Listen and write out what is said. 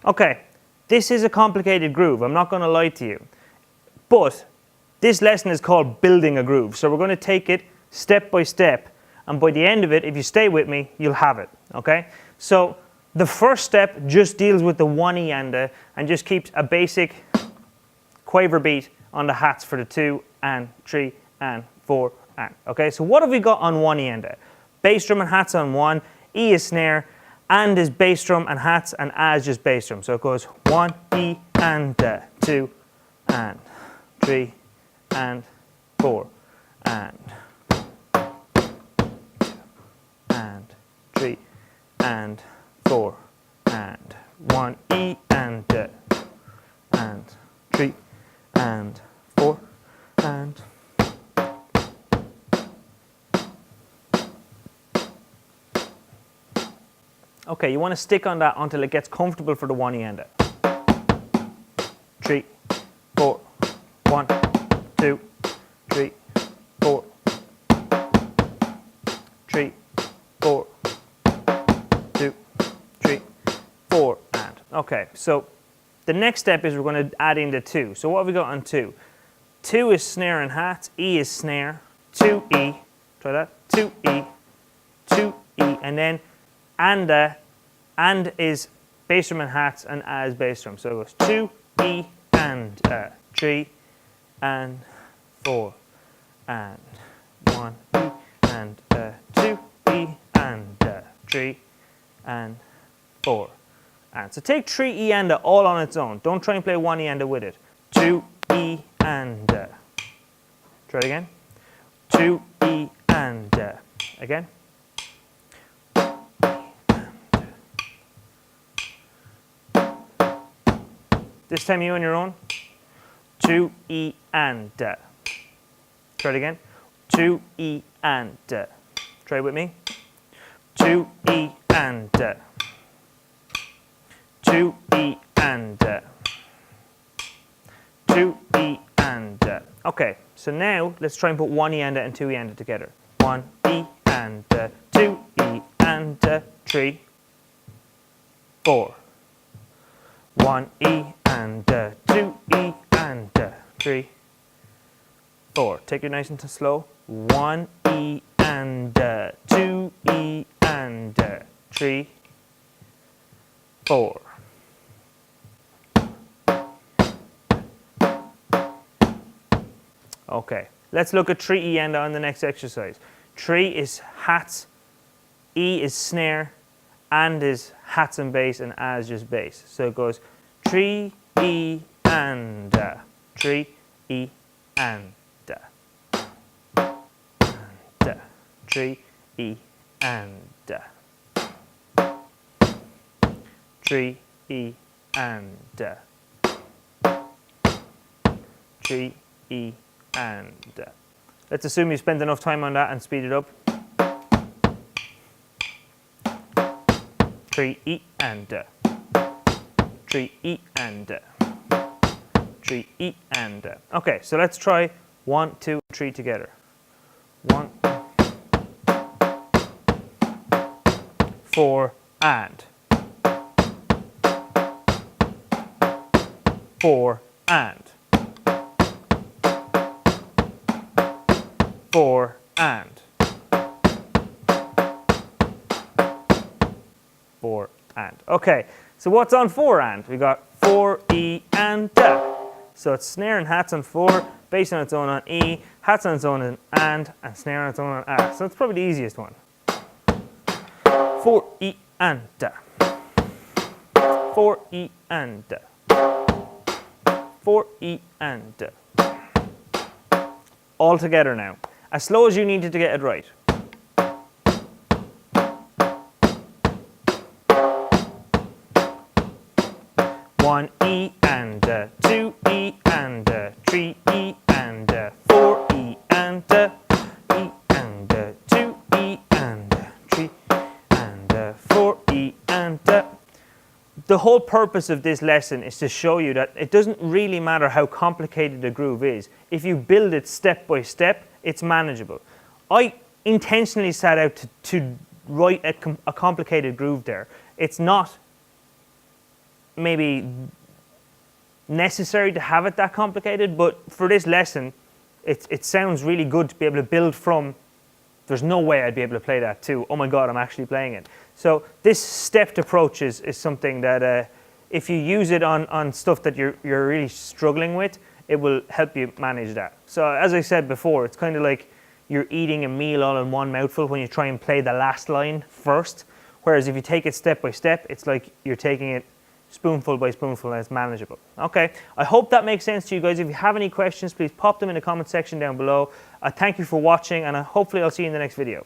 Okay, this is a complicated groove, I'm not going to lie to you. But this lesson is called building a groove. So we're going to take it step by step, and by the end of it, if you stay with me, you'll have it, okay? So the first step just deals with the 1 and just keeps a basic quaver beat on the hats for the 2 and 3 and 4 and. Okay, so what have we got on 1 and? Bass drum and hats on 1, E is snare, and is bass drum and hats, and A is just bass drum. So it goes 1 E and 2 and 3 and 4 and 3 and 4 and 1 E and 3 and 4 and. Okay, you want to stick on that until it gets comfortable for the 1 and. 3, 4, 1, 2, 3, 4, 3, 4, 2, 3, 4 and. Okay, so the next step is we're going to add in the 2. So what have we got on 2? 2 is snare and hats, E is snare, 2 E, try that, 2 E, 2 E, and then and is bass drum and hats, and A is bass drum. So it goes 2 E and 3 and 4 and 1 E and 2 E and 3 and 4 and. So take 3 E and all on its own. Don't try and play 1 E and with it. 2 E and try it again. 2 E and again. This time you on your own. 2 E and try it again. 2 E and try it with me. 2 E and 2 E and 2 E and. Okay, so now let's try and put 1 E and 2 E and together. 1 E and 2 E and 3, 4. 1 E and 2 E and 3, 4. Take it nice and slow. 1 E and 2 E and 3, 4. Okay, let's look at 3 E and on the next exercise. 3 is hats, E is snare, and is hats and bass, and A is just bass. So it goes 3 E and 3 E and 3 E and 3 E and 3 E and. Let's assume you spent enough time on that and speed it up. 3 E and 3 E and 3 E and. Okay, so let's try 1, 2, 3 together. 1, 4 and 4 and 4 and 4 and. Okay, so what's on 4 and? We got 4 E and So it's snare and hats on 4, bass on its own on E, hats on its own on and snare on its own on A. So it's probably the easiest one. 4 E and 4 E and 4 E and. All together now. As slow as you needed to get it right. 1 E and 2 E and 3 E and 4 E and E and 2 E and 3 and 4 E and. The whole purpose of this lesson is to show you that it doesn't really matter how complicated a groove is. If you build it step by step, it's manageable. I intentionally set out to write a complicated groove there. It's not maybe necessary to have it that complicated, but for this lesson, it sounds really good to be able to build from. There's no way I'd be able to play that too. Oh my God, I'm actually playing it. So this stepped approach is something that if you use it on stuff that you're really struggling with, it will help you manage that. So as I said before, it's kind of like you're eating a meal all in one mouthful when you try and play the last line first. Whereas if you take it step by step, it's like you're taking it spoonful by spoonful and it's manageable. Okay, I hope that makes sense to you guys. If you have any questions, please pop them in the comment section down below. Thank you for watching, and hopefully I'll see you in the next video.